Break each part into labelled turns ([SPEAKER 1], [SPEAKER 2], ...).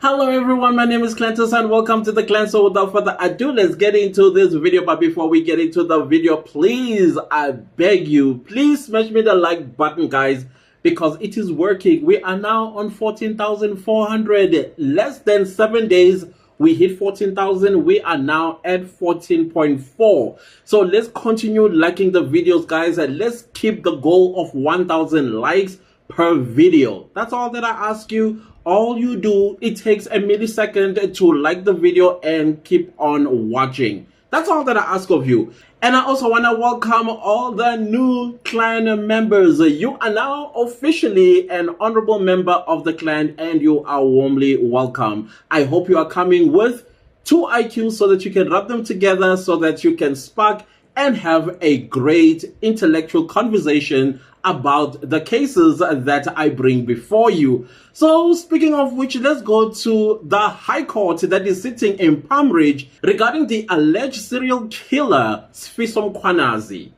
[SPEAKER 1] Hello everyone, my name is Clentus and welcome to the Clan. So without further ado, let's get into this video. But before we get into the video, please, I beg you, please smash me the like button, guys, because it is working. We are now on 14,400. Less than 7 days, we hit 14,000. We are now at 14.4. So let's continue liking the videos, guys, and let's keep the goal of 1,000 likes per video. That's all that I ask you. All you do, it takes a millisecond to like the video and keep on watching. That's all that I ask of you. And I also want to welcome all the new clan members. You are now officially an honorable member of the clan and you are warmly welcome. I hope you are coming with 2 IQs so that you can rub them together so that you can spark and have a great intellectual conversation about the cases that I bring before you. So speaking of which, let's go to the High Court that is sitting in Palm Ridge regarding the alleged serial killer Mkhwanazi.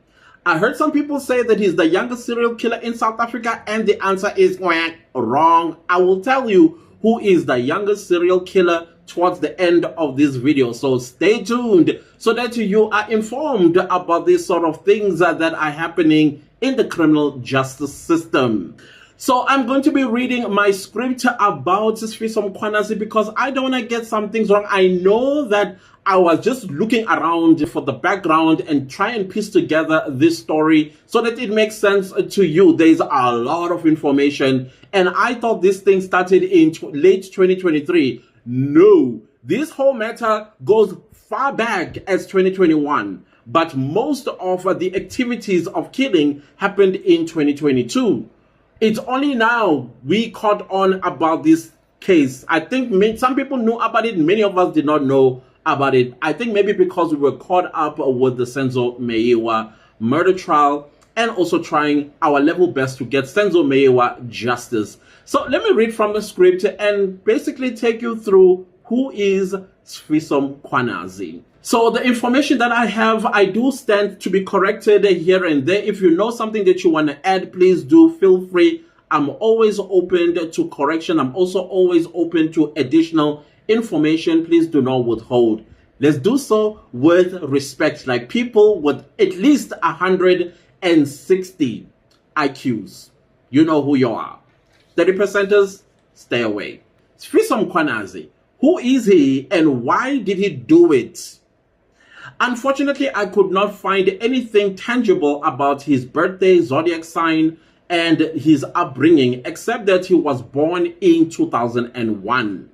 [SPEAKER 1] I heard some people say that he's the youngest serial killer in South Africa, and the answer is wrong. I will tell you who is the youngest serial killer towards the end of this video, so stay tuned so that you are informed about these sort of things that are happening in the criminal justice system. So I'm going to be reading my script about Mkhwanazi because I don't want to get some things wrong. I know that I was just looking around for the background and try and piece together this story so that it makes sense to you. There's a lot of information and I thought this thing started in late 2023. No, this whole matter goes far back as 2021. But most of the activities of killing happened in 2022. It's only now we caught on about this case. I think some people knew about it. Many of us did not know about it. I think maybe because we were caught up with the Senzo Meyiwa murder trial and also trying our level best to get Senzo Meyiwa justice. So let me read from the script and basically take you through who is Mkhwanazi. So the information that I have, I do stand to be corrected here and there. If you know something that you want to add, please do feel free. I'm always open to correction. I'm also always open to additional information. Please do not withhold. Let's do so with respect, like people with at least 160 IQs. You know who you are. 30%ers, stay away. Mkhwanazi. Who is he and why did he do it? Unfortunately, I could not find anything tangible about his birthday, zodiac sign, and his upbringing, except that he was born in 2001.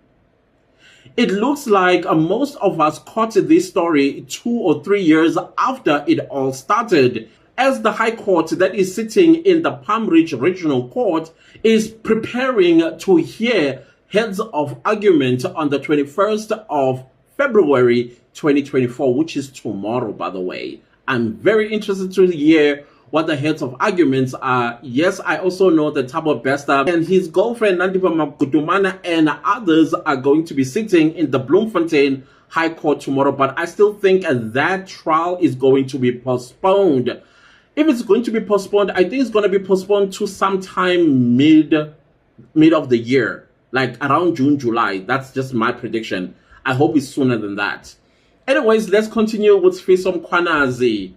[SPEAKER 1] It looks like most of us caught this story 2 or 3 years after it all started, as the High Court that is sitting in the Palm Ridge Regional Court is preparing to hear heads of argument on the 21st of February 2024, which is tomorrow, by the way. I'm very interested to hear what the heads of arguments are. Yes, I also know that Thabo Bester and his girlfriend Nandipa Mabgudumana and others are going to be sitting in the Bloemfontein High Court tomorrow, but I still think that trial is going to be postponed. If it's going to be postponed, I think it's going to be postponed to sometime mid of the year, like around June, July. That's just my prediction. I hope it's sooner than that. Anyways, let's continue with Mkhwanazi.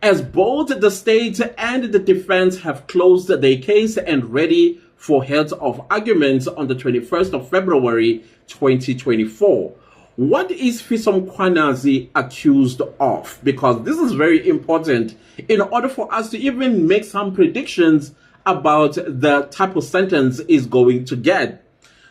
[SPEAKER 1] As both the state and the defense have closed their case and ready for heads of arguments on the 21st of February 2024. What is Mkhwanazi accused of? Because this is very important in order for us to even make some predictions about the type of sentence he's going to get.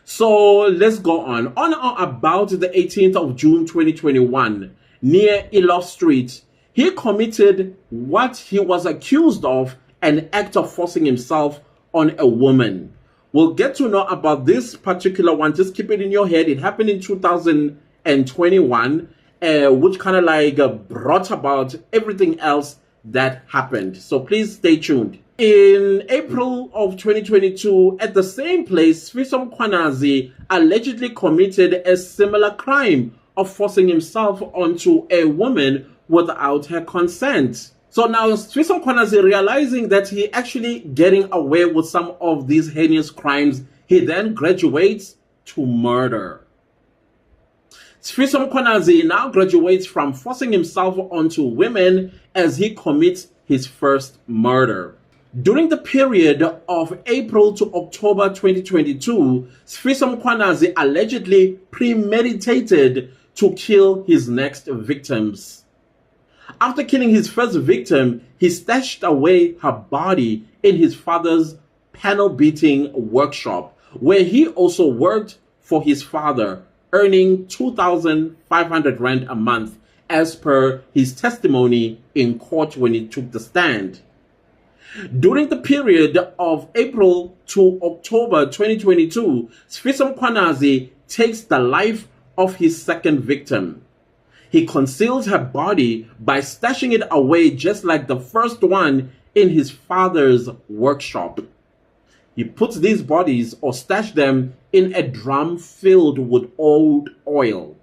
[SPEAKER 1] So let's go on. On or about the 18th of June 2021, near Elof Street, he committed what he was accused of, an act of forcing himself on a woman. We'll get to know about this particular one. Just keep it in your head. It happened in 2021, which kind of like brought about everything else that happened. So please stay tuned. In April of 2022, at the same place, Mkhwanazi allegedly committed a similar crime of forcing himself onto a woman without her consent. So now Mkhwanazi, realizing that he actually getting away with some of these heinous crimes, he then graduates to murder. Mkhwanazi now graduates from forcing himself onto women as he commits his first murder. During the period of April to October 2022, Mkhwanazi allegedly premeditated to kill his next victims. After killing his first victim, he stashed away her body in his father's panel beating workshop, where he also worked for his father, earning 2,500 Rand a month, as per his testimony in court when he took the stand. During the period of April to October 2022, Mkhwanazi takes the life of his second victim. He conceals her body by stashing it away just like the first one in his father's workshop. He puts these bodies or stash them in a drum filled with old oil,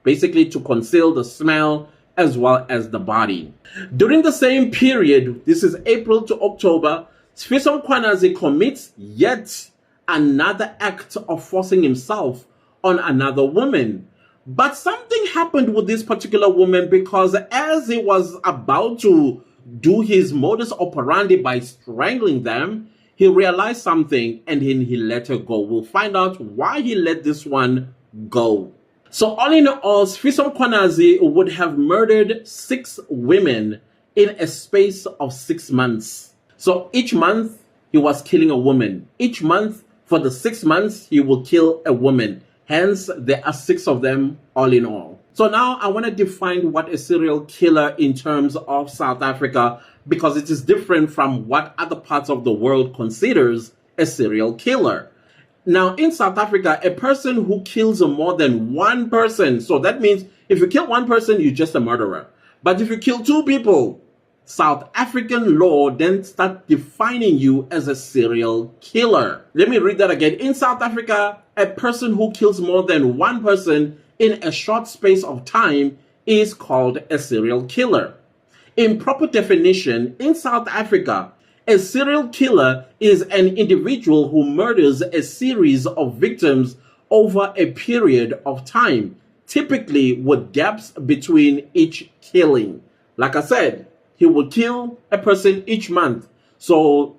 [SPEAKER 1] basically to conceal the smell as well as the body. During the same period, this is April to October, Mkhwanazi commits yet another act of forcing himself on another woman. But something happened with this particular woman, because as he was about to do his modus operandi by strangling them, he realized something and then he let her go. We'll find out why he let this one go. So all in all, Mkhwanazi would have murdered 6 women in a space of 6 months. So each month he was killing a woman. Each month for the 6 months he will kill a woman. Hence, there are 6 of them all in all. So now I want to define what a serial killer in terms of South Africa, because it is different from what other parts of the world considers a serial killer. Now, in South Africa, a person who kills more than one person, so that means if you kill one person, you're just a murderer. But if you kill 2 people, South African law then start defining you as a serial killer. Let me read that again. In South Africa, a person who kills more than one person in a short space of time is called a serial killer. In proper definition, in South Africa, a serial killer is an individual who murders a series of victims over a period of time, typically with gaps between each killing. Like I said, he would kill a person each month. So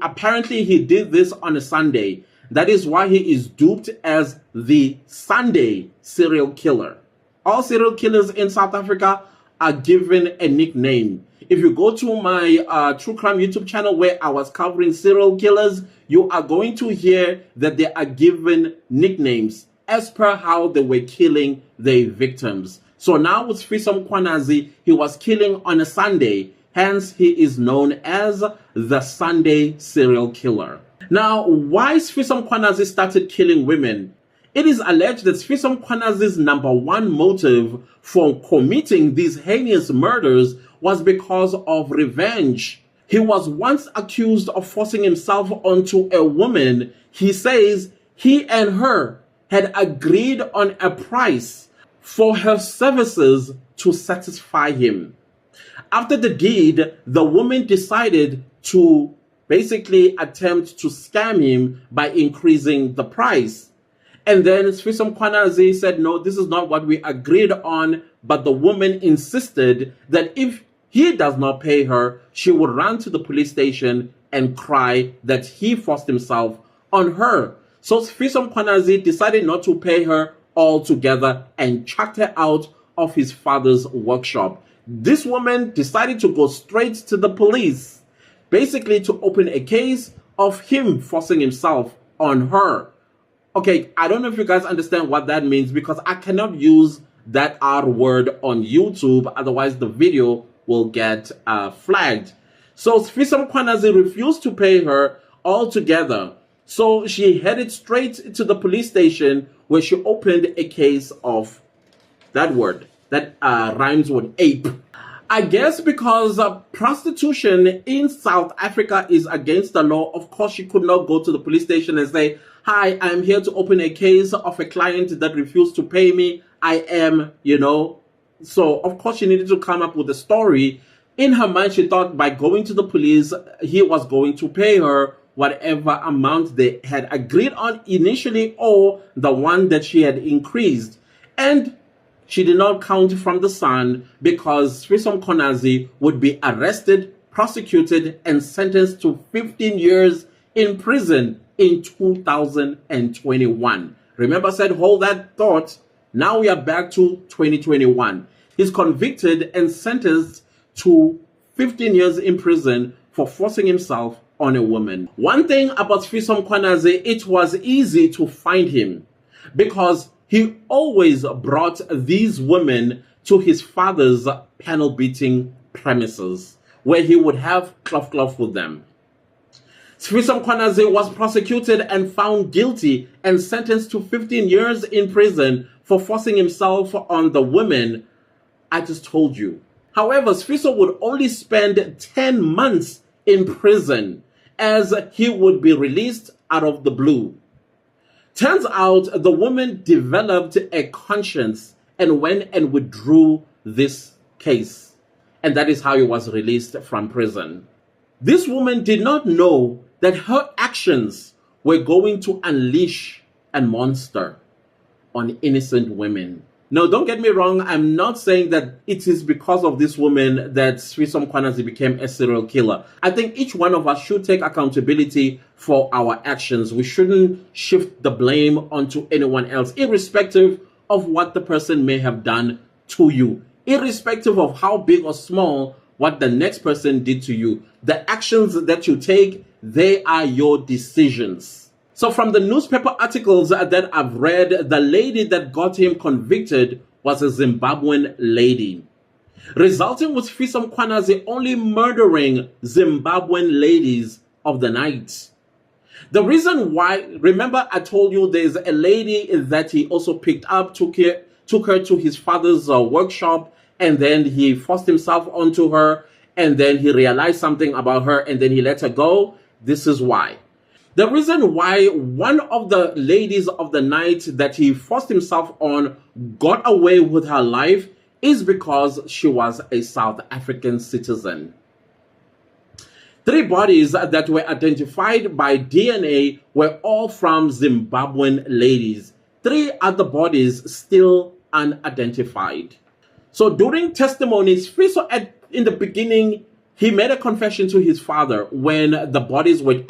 [SPEAKER 1] apparently he did this on a Sunday. That is why he is duped as the Sunday serial killer. All serial killers in South Africa are given a nickname. If you go to my True Crime YouTube channel where I was covering serial killers, you are going to hear that they are given nicknames as per how they were killing their victims. So now with Mkhwanazi, he was killing on a Sunday. Hence, he is known as the Sunday serial killer. Now, why Mkhwanazi started killing women? It is alleged that Mkhwanazi's #1 motive for committing these heinous murders was because of revenge. He was once accused of forcing himself onto a woman. He says he and her had agreed on a price for her services to satisfy him. After the deed, the woman decided to basically attempt to scam him by increasing the price. And then Mkhwanazi said, no, this is not what we agreed on. But the woman insisted that if he does not pay her, she would run to the police station and cry that he forced himself on her. So Mkhwanazi decided not to pay her altogether and chucked her out of his father's workshop. This woman decided to go straight to the police, basically to open a case of him forcing himself on her. Okay, I don't know if you guys understand what that means, because I cannot use that R word on YouTube, otherwise the video will get flagged. So Mkhwanazi refused to pay her altogether. So she headed straight to the police station where she opened a case of that word that rhymes with ape. I guess because prostitution in South Africa is against the law, of course she could not go to the police station and say, hi, I'm here to open a case of a client that refused to pay me. I am, So, of course, she needed to come up with a story. In her mind, she thought by going to the police, he was going to pay her whatever amount they had agreed on initially or the one that she had increased. And she did not count from the sun because Mkhwanazi would be arrested, prosecuted, and sentenced to 15 years in prison in 2021. Remember, I said hold that thought. Now we are back to 2021. He's convicted and sentenced to 15 years in prison for forcing himself on a woman. One thing about Mkhwanazi, it was easy to find him because he always brought these women to his father's panel beating premises where he would have cloth with them. Mkhwanazi was prosecuted and found guilty and sentenced to 15 years in prison for forcing himself on the women I just told you. However, Sfiso would only spend 10 months in prison as he would be released out of the blue. Turns out the woman developed a conscience and went and withdrew this case. And that is how he was released from prison. This woman did not know that her actions were going to unleash a monster on innocent women. Now, don't get me wrong, I'm not saying that it is because of this woman that Mkhwanazi became a serial killer. I think each one of us should take accountability for our actions. We shouldn't shift the blame onto anyone else, irrespective of what the person may have done to you, irrespective of how big or small what the next person did to you. The actions that you take, they are your decisions. So from the newspaper articles that I've read, the lady that got him convicted was a Zimbabwean lady, resulting with Mkhwanazi only murdering Zimbabwean ladies of the night. The reason why, remember I told you there's a lady that he also picked up, took her to his father's workshop, and then he forced himself onto her, and then he realized something about her, and then he let her go. This is why. The reason why one of the ladies of the night that he forced himself on got away with her life is because she was a South African citizen. 3 bodies that were identified by DNA were all from Zimbabwean ladies. 3 other bodies still unidentified. So during testimonies, Fiso in the beginning, he made a confession to his father when the bodies were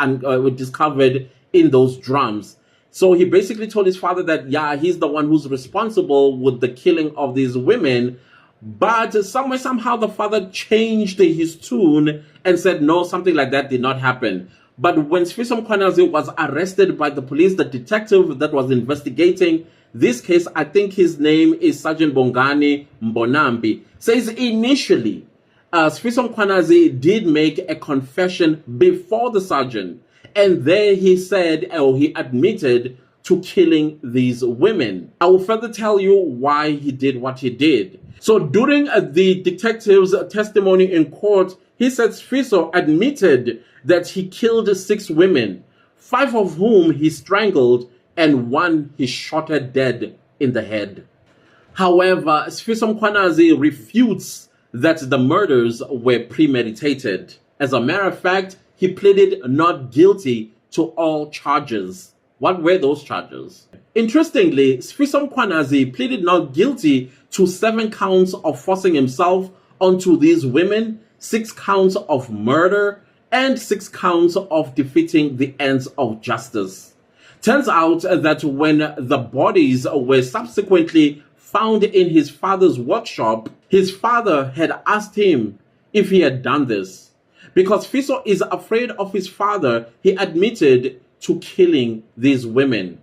[SPEAKER 1] discovered in those drums. So he basically told his father that, yeah, he's the one who's responsible with the killing of these women. But somehow the father changed his tune and said, no, something like that did not happen. But when Mkhwanazi was arrested by the police, the detective that was investigating this case, I think his name is Sergeant Bongani Mbonambi, says initially, Mkhwanazi did make a confession before the sergeant, and there he said, or he admitted to killing these women. I will further tell you why he did what he did. So during the detective's testimony in court, he said Fiso admitted that he killed 6 women, 5 of whom he strangled, and 1 he shot her dead in the head. However, Mkhwanazi refutes that the murders were premeditated. As a matter of fact, he pleaded not guilty to all charges. What were those charges? Interestingly, Mkhwanazi pleaded not guilty to 7 counts of forcing himself onto these women, 6 counts of murder, and 6 counts of defeating the ends of justice. Turns out that when the bodies were subsequently found in his father's workshop, his father had asked him if he had done this. Because Fiso is afraid of his father, he admitted to killing these women.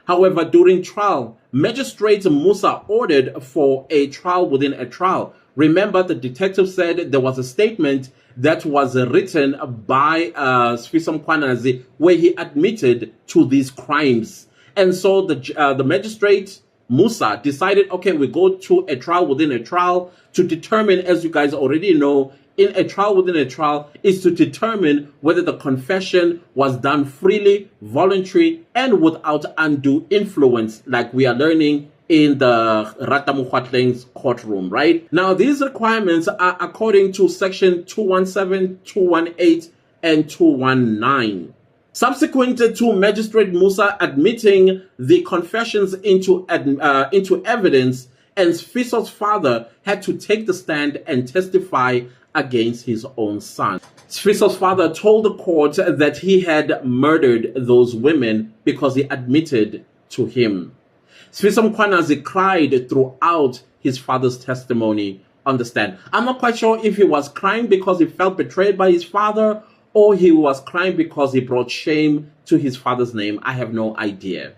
[SPEAKER 1] However, during trial, Magistrate Musa ordered for a trial within a trial. Remember, the detective said there was a statement that was written by Mkhwanazi where he admitted to these crimes. And so the magistrate Musa decided, okay, we go to a trial within a trial to determine, as you guys already know, in a trial within a trial is to determine whether the confession was done freely, voluntary, and without undue influence, like we are learning in the Rata Mokgoatleng's courtroom, right? Now, these requirements are according to section 217, 218, and 219. Subsequent to Magistrate Musa admitting the confessions into evidence, and Sfiso's father had to take the stand and testify against his own son. Sfiso's father told the court that he had murdered those women because he admitted to him. Sfiso Mkhwanazi cried throughout his father's testimony on the stand. I'm not quite sure if he was crying because he felt betrayed by his father, or he was crying because he brought shame to his father's name. I have no idea.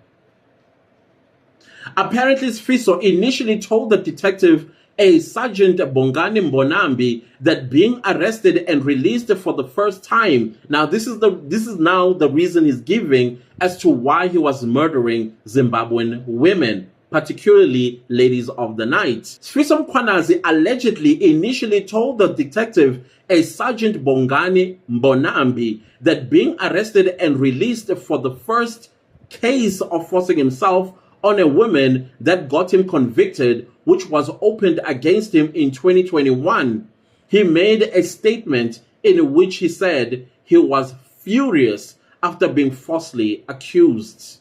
[SPEAKER 1] Apparently, Sfiso initially told the detective, a Sergeant Bongani Mbonambi, that being arrested and released for the first time. Now, this is now the reason he's giving as to why he was murdering Zimbabwean women, particularly ladies of the night. Sfiso Mkhwanazi allegedly initially told the detective, a Sergeant Bongani Mbonambi, that being arrested and released for the first case of forcing himself on a woman that got him convicted, which was opened against him in 2021. He made a statement in which he said he was furious after being falsely accused.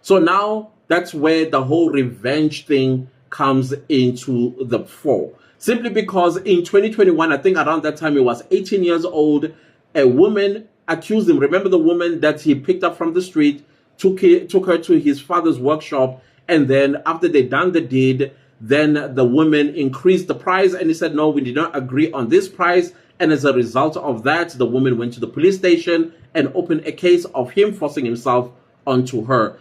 [SPEAKER 1] So now that's where the whole revenge thing comes into the fore. Simply because in 2021, I think around that time he was 18 years old, a woman accused him. Remember the woman that he picked up from the street, took her to his father's workshop, and then after they done the deed, then the woman increased the price, and he said, no, we did not agree on this price. And as a result of that, the woman went to the police station and opened a case of him forcing himself onto her.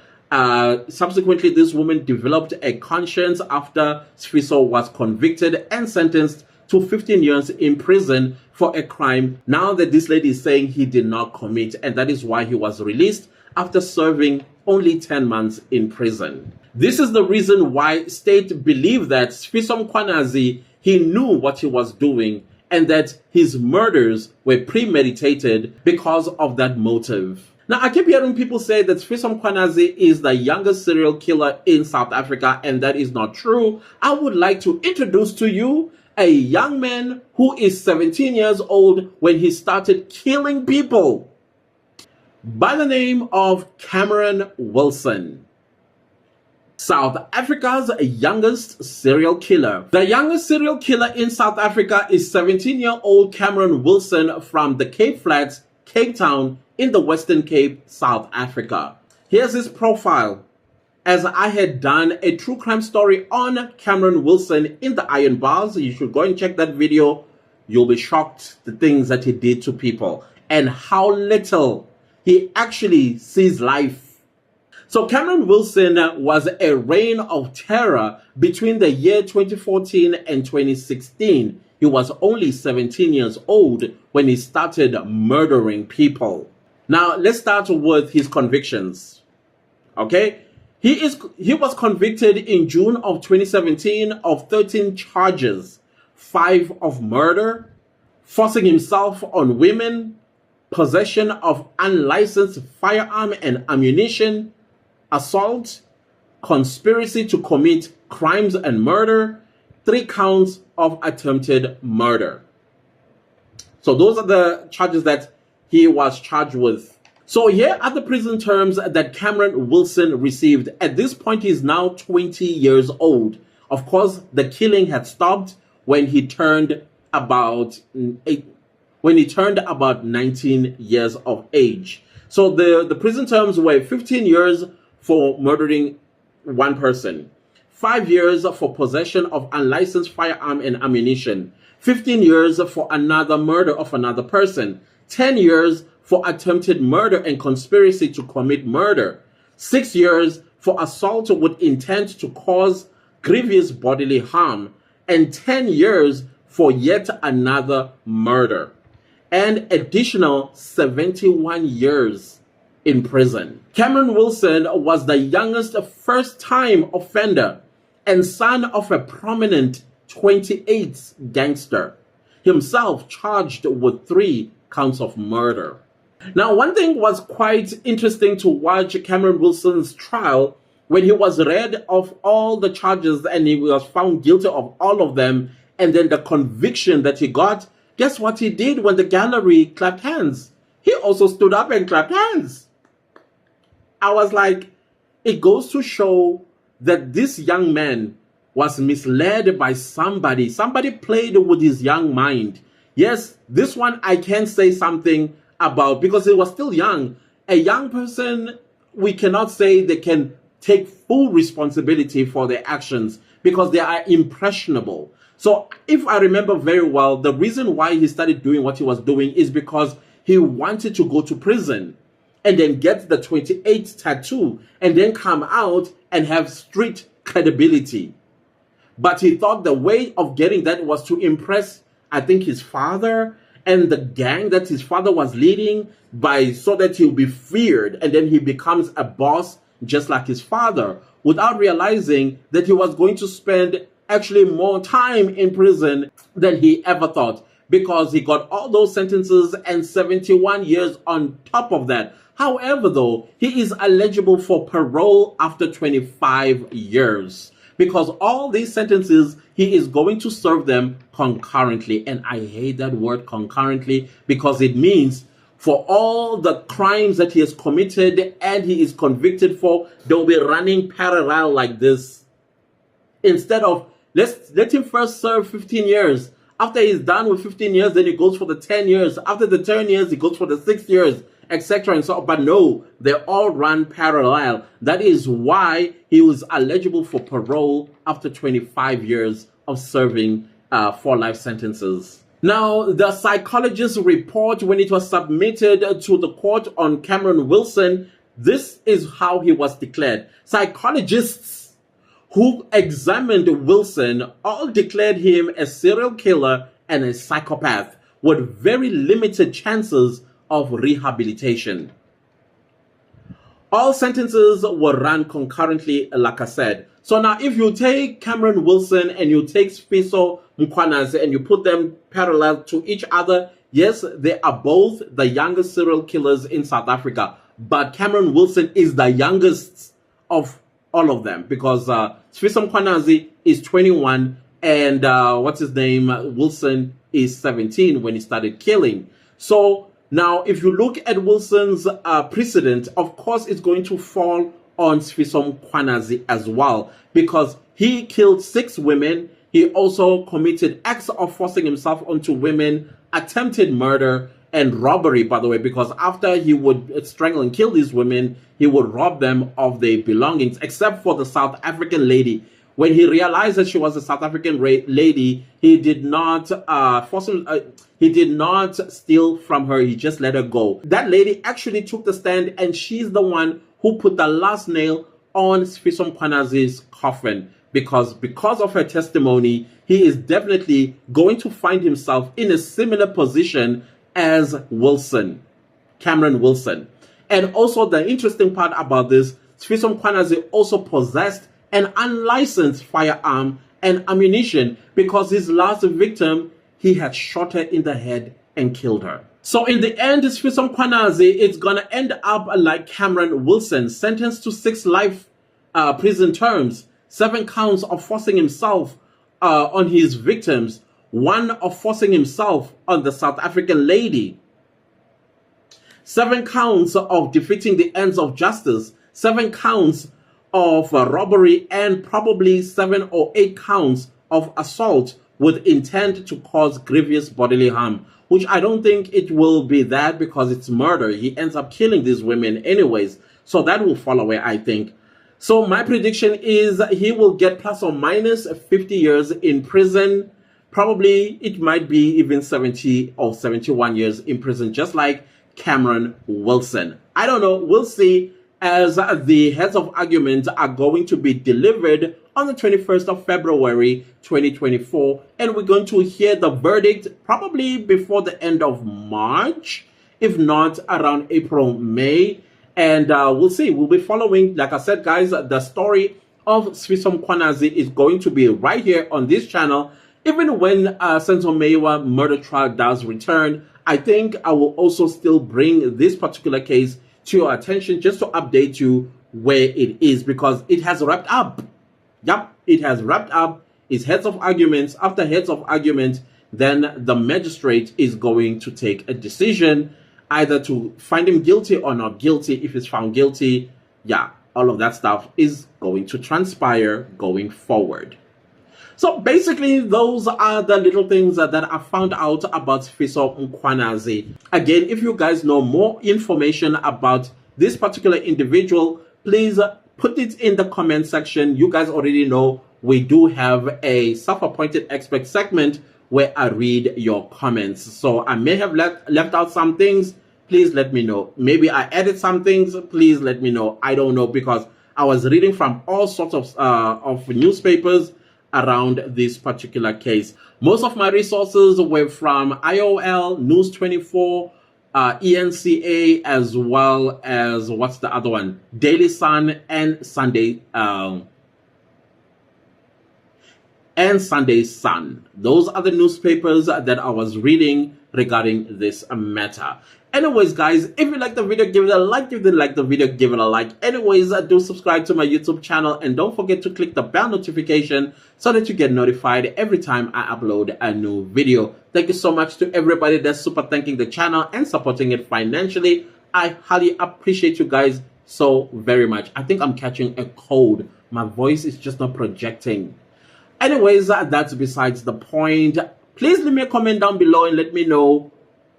[SPEAKER 1] Subsequently, this woman developed a conscience after Sfiso was convicted and sentenced to 15 years in prison for a crime now that this lady is saying he did not commit, and that is why he was released after serving only 10 months in prison. This is the reason why state believe that Sfiso Mkhwanazi, he knew what he was doing and that his murders were premeditated because of that motive. Now, I keep hearing people say that Sfiso Mkhwanazi is the youngest serial killer in South Africa, and that is not true. I would like to introduce to you a young man who is 17 years old when he started killing people, by the name of Cameron Wilson, South Africa's youngest serial killer. The youngest serial killer in South Africa is 17-year-old Cameron Wilson from the Cape Flats, Cape Town, in the Western Cape, South Africa. Here's his profile, as I had done a true crime story on Cameron Wilson in the Iron Bars. You should go and check that video. You'll be shocked the things that he did to people and how little he actually sees life. So Cameron Wilson was a reign of terror between the year 2014 and 2016. He was only 17 years old when he started murdering people. Now, let's start with his convictions. Okay? He was convicted in June of 2017 of 13 charges, 5 of murder, forcing himself on women, possession of unlicensed firearm and ammunition, assault, conspiracy to commit crimes and murder, 3 counts of attempted murder. So those are the charges that he was charged with. So here are the prison terms that Cameron Wilson received. At this point, he is now 20 years old. Of course, the killing had stopped when he turned about 19 years of age. So the prison terms were 15 years for murdering one person, 5 years for possession of unlicensed firearm and ammunition, 15 years for another murder of another person, 10 years for attempted murder and conspiracy to commit murder, 6 years for assault with intent to cause grievous bodily harm, and 10 years for yet another murder, and additional 71 years in prison. Cameron Wilson was the youngest first-time offender and son of a prominent 28 gangster, himself charged with 3 counts of murder. Now, one thing was quite interesting to watch Cameron Wilson's trial when he was read of all the charges and he was found guilty of all of them, and then the conviction that he got. Guess what he did when the gallery clapped hands? he also stood up and clapped hands. I was like, it goes to show that this young man was misled by somebody. Somebody played with his young mind. Yes, this one I can say something about because it was still young. A young person, we cannot say they can take full responsibility for their actions because they are impressionable. So if I remember very well, the reason why he started doing what he was doing is because he wanted to go to prison and then get the 28 tattoo and then come out and have street credibility. But he thought the way of getting that was to impress, I think, his father and the gang that his father was leading so that he'll be feared and then he becomes a boss just like his father, without realizing that he was going to spend actually more time in prison than he ever thought, because he got all those sentences and 71 years on top of that. However, though, he is eligible for parole after 25 years because all these sentences, he is going to serve them concurrently. And I hate that word concurrently because it means for all the crimes that he has committed and he is convicted for, they'll be running parallel like this. Instead of, let him first serve 15 years. After he's done with 15 years, then he goes for the 10 years. After the 10 years, he goes for the 6 years, etc. and so on. But no, they all run parallel. That is why he was eligible for parole after 25 years of serving 4 life sentences. Now, the Psychologist report, when it was submitted to the court on Cameron Wilson, this is how he was declared. Psychologists who examined Wilson all declared him a serial killer and a psychopath with very limited chances of rehabilitation. All sentences were run concurrently, like I said. So now if you take Cameron Wilson and you take Sfiso Mkhwanazi and you put them parallel to each other, yes, they are both the youngest serial killers in South Africa. But Cameron Wilson is the youngest of all of them because Sfiso Mkhwanazi is 21 and Wilson is 17 when he started killing. So now, if you look at Wilson's precedent, of course, it's going to fall on Sfiso Mkhwanazi as well because he killed 6 women. He also committed acts of forcing himself onto women, attempted murder, and robbery, by the way, because after he would strangle and kill these women, he would rob them of their belongings, except for the South African lady. When he realized that she was a South African lady, he did not he did not steal from her. He just let her go. That lady actually took the stand, and she's the one who put the last nail on Sfiso Mkhwanazi's coffin. Because of her testimony, he is definitely going to find himself in a similar position as Wilson, Cameron Wilson. And also the interesting part about this, Sfiso Mkhwanazi also possessed an unlicensed firearm and ammunition because his last victim, he had shot her in the head and killed her. So in the end, Sfiso Mkhwanazi is going to end up like Cameron Wilson, sentenced to 6 life prison terms, 7 counts of forcing himself on his victims, 1 of forcing himself on the South African lady, 7 counts of defeating the ends of justice, 7 counts of robbery, and probably 7 or 8 counts of assault with intent to cause grievous bodily harm, which I don't think it will be that because it's murder. He ends up killing these women anyways, so that will fall away, I think. So my prediction is he will get plus or minus 50 years in prison. Probably it might be even 70 or 71 years in prison, just like Cameron Wilson. I don't know. We'll see, as the heads of argument are going to be delivered on the 21st of February 2024. And we're going to hear the verdict probably before the end of March, if not around April, May. And we'll see. We'll be following, like I said, guys, the story of Sfiso Mkhwanazi is going to be right here on this channel. Even when Senzo Meyiwa murder trial does return, I think I will also still bring this particular case to your attention just to update you where it is, because it has wrapped up. Yep, it has wrapped up. It's heads of arguments. After heads of argument, then the magistrate is going to take a decision either to find him guilty or not guilty. If he's found guilty, yeah, all of that stuff is going to transpire going forward. So basically, those are the little things that I found out about Fiso Mkhwanazi. Again, if you guys know more information about this particular individual, please put it in the comment section. You guys already know we do have a self-appointed expert segment where I read your comments. So I may have left out some things. Please let me know. Maybe I added some things. Please let me know. I don't know, because I was reading from all sorts of newspapers around this particular case. Most of my resources were from IOL, News 24, ENCA, as well as, what's the other one? Daily Sun and Sunday Sun. Those are the newspapers that I was reading regarding this matter. Anyways, guys, if you like the video, give it a like. If you didn't like the video, give it a like. Anyways, do subscribe to my YouTube channel, and don't forget to click the bell notification so that you get notified every time I upload a new video. Thank you so much to everybody that's super thanking the channel and supporting it financially. I highly appreciate you guys so very much. I think I'm catching a cold. My voice is just not projecting. Anyways, that's besides the point. Please leave me a comment down below and let me know,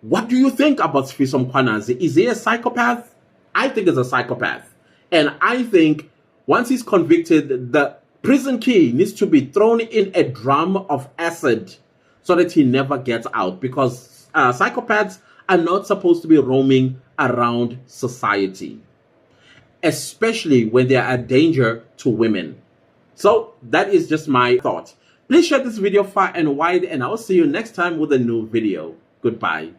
[SPEAKER 1] what do you think about Fiso Mkhwanazi? Is he a psychopath? I think he's a psychopath. And I think once he's convicted, the prison key needs to be thrown in a drum of acid so that he never gets out. Because psychopaths are not supposed to be roaming around society, especially when they are a danger to women. So that is just my thought. Please share this video far and wide, and I'll see you next time with a new video. Goodbye.